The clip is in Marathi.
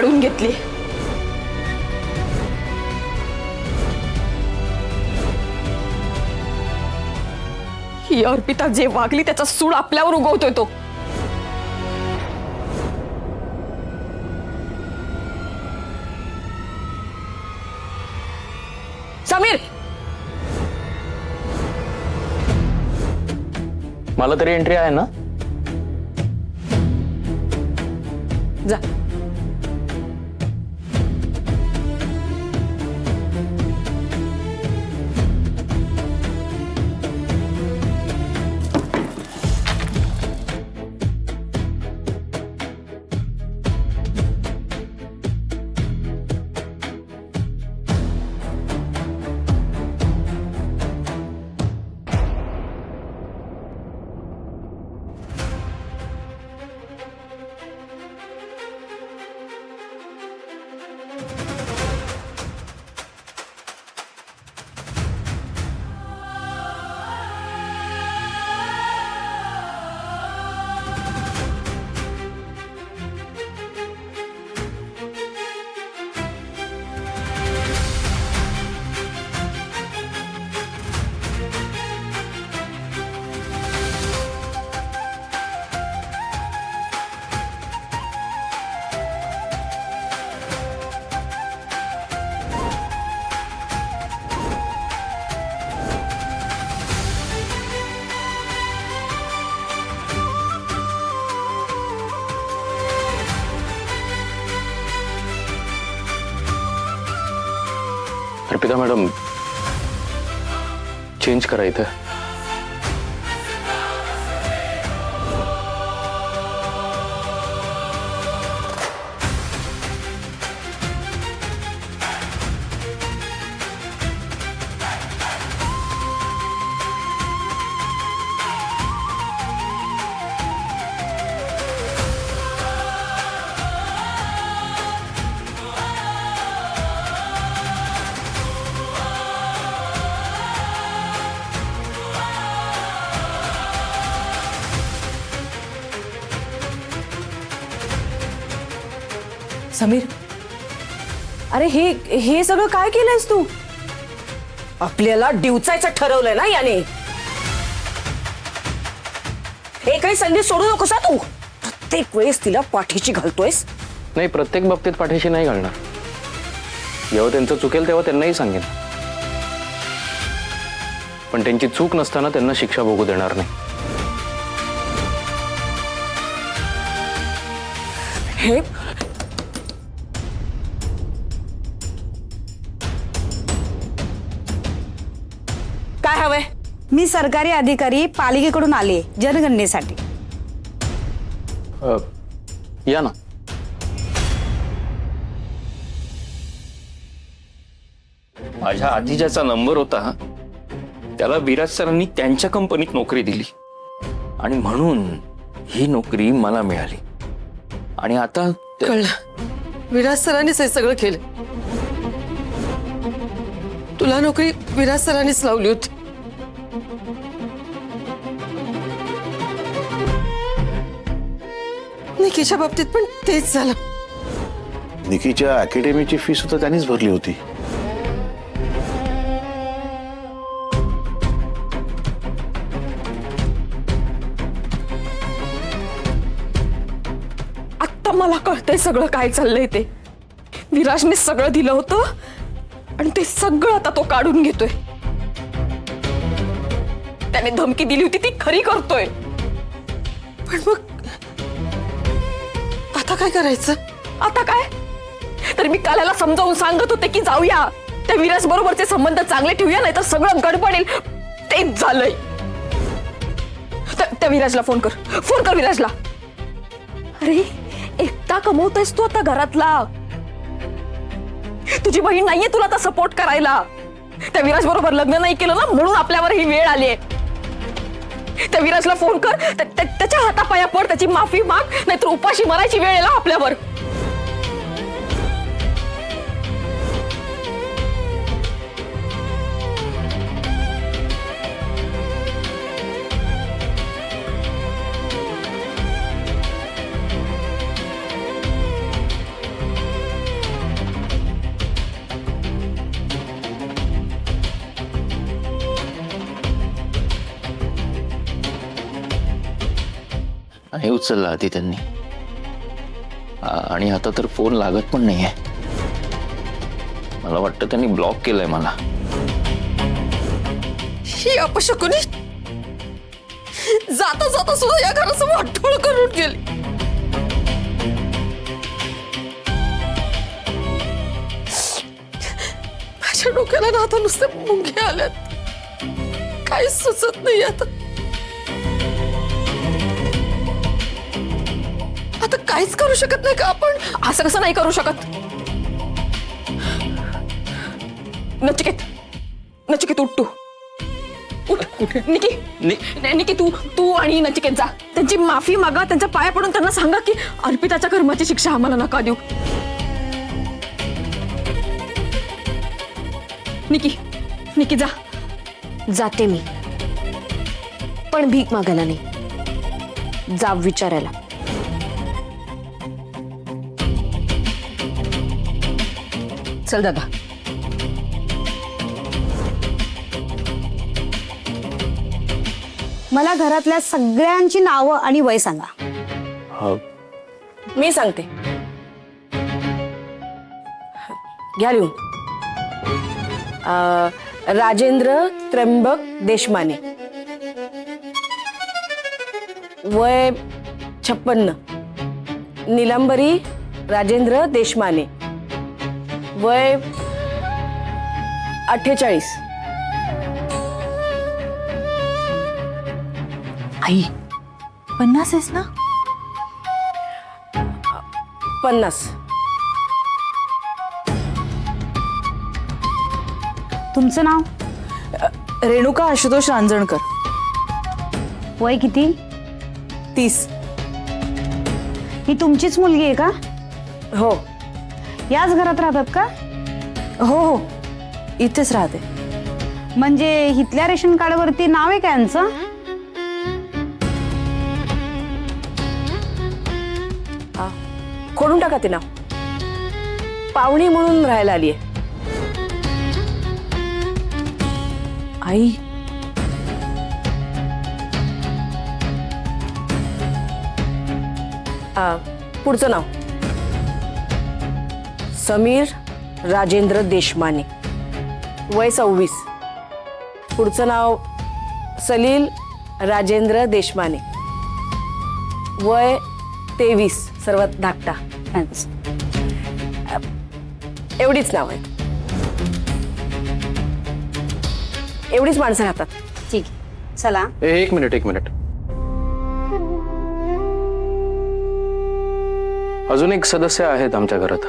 काढून घेतली। ही अर्पिता जे वागली त्याचा सूड आपल्यावर उगवतोय तो। समीर, मला तरी एंट्री आहे ना? जा। अर्पिता मॅडम, चेंज करा इथं। समीर, अरे हे सगळं काय केलंयस तू? आपल्याला डिवचायचं ठरवलंय ना याने। हे काही संधी सोडू नकोस तू। प्रत्येक वेळेस तिला पाठीशी घालतोयस। नाही, प्रत्येक बाबतीत पाठीशी नाही घालणार। जेव्हा त्यांचं चुकेल तेव्हा त्यांनाही सांगेन, पण त्यांची चूक नसताना त्यांना शिक्षा भोगू देणार नाही। हे काय हवंय? मी सरकारी अधिकारी पालिकेकडून आले जनगणनेसाठी। या ना। माझ्या आधी ज्याचा नंबर होता त्याला विराज सरांनी त्यांच्या कंपनीत नोकरी दिली आणि म्हणून ही नोकरी मला मिळाली। आणि आता कळलं, विराज सरांनीच हे सगळं केलं। तुला नोकरी विराज सरांनीच लावली होती। निकीच्या बाबतीत पण तेच झालं। निकीच्या अकॅडमीची फी सुद्धा त्यांनीच भरली होती। आता मला कळतंय सगळं काय चाललंय ते। विराजने सगळं दिलं होतं आणि ते सगळं आता तो काढून घेतोय। त्याने धमकी दिली होती ती खरी करतोय। पण मग आता काय करायचं? आता काय? तर मी काल याला समजावून सांगत होते की जाऊया, त्या विराज बरोबरचे संबंध चांगले ठेवूया, नाही तर सगळं गडबडेल। तेच झालंय। त्या विराजला फोन कर विराजला। अरे एकटा कमवतोयस तू आता घरातला। तुझी बहीण नाहीये तुला आता सपोर्ट करायला। त्या विराज बरोबर लग्न नाही केलं ना, म्हणून आपल्यावर ही वेळ आली आहे। त्या विराजला फोन कर, त्याच्या हातापाया पड, त्याची माफी माग, नाहीतर उपाशी मरायची वेळ येईल आपल्यावर। नाही उचलला आधी त्यांनी. आणि आता तर फोन लागत पण नाहीये. मला वाटतं त्यांनी ब्लॉक केलंय मला. ही अपशकुनी जाता जाता सुद्धा या घराचं वाटोळ करून गेली. माझ्या डोक्याला ना आता नुसते मुंगे आल्यात. काहीच सुचत नाही आता. आता काहीच करू शकत नाही का आपण? असं कसं नाही करू शकत? नचिकेत, नचिकेत उठ तू. उठ निकी. निकी तू आणि नचिकेत जा. त्यांची माफी मागा, त्यांच्या पाया पडून त्यांना सांगा की अर्पिताच्या कर्माची शिक्षा आम्हाला नका देऊ. निकी जा. जाते मी, पण भीक मागायला नाही, जाब विचारायला. चल दादा. मला घरातल्या सगळ्यांची नावं आणि वय सांगा. हा, मी सांगते. घ्या लिहून. राजेंद्र त्र्यंबक देशमाने, वय 56. नीलांबरी राजेंद्र देशमाने, वय 48. आई 50 आहेस ना? 50. तुमचं नाव? रेणुका आशुतोष रांजणकर. वय किती? 30. ही तुमचीच मुलगी आहे का? हो. याच घरात राहतात का? हो हो, इथेच राहते. म्हणजे इथल्या रेशन कार्डवरती नाव आहे का यांचं? खोडून टाका ते नाव. पाहुणी म्हणून राहायला आलीये. आई, पुढचं नाव समीर राजेंद्र देशमाने, वय 26. पुढचं नाव सलील राजेंद्र देशमाने, वय 23. सर्वात धाकटा. एवढीच नाव आहेत. एवढीच माणसं राहतात. ठीक आहे, चला. एक मिनिट. अजून एक सदस्य आहेत आमच्या घरात.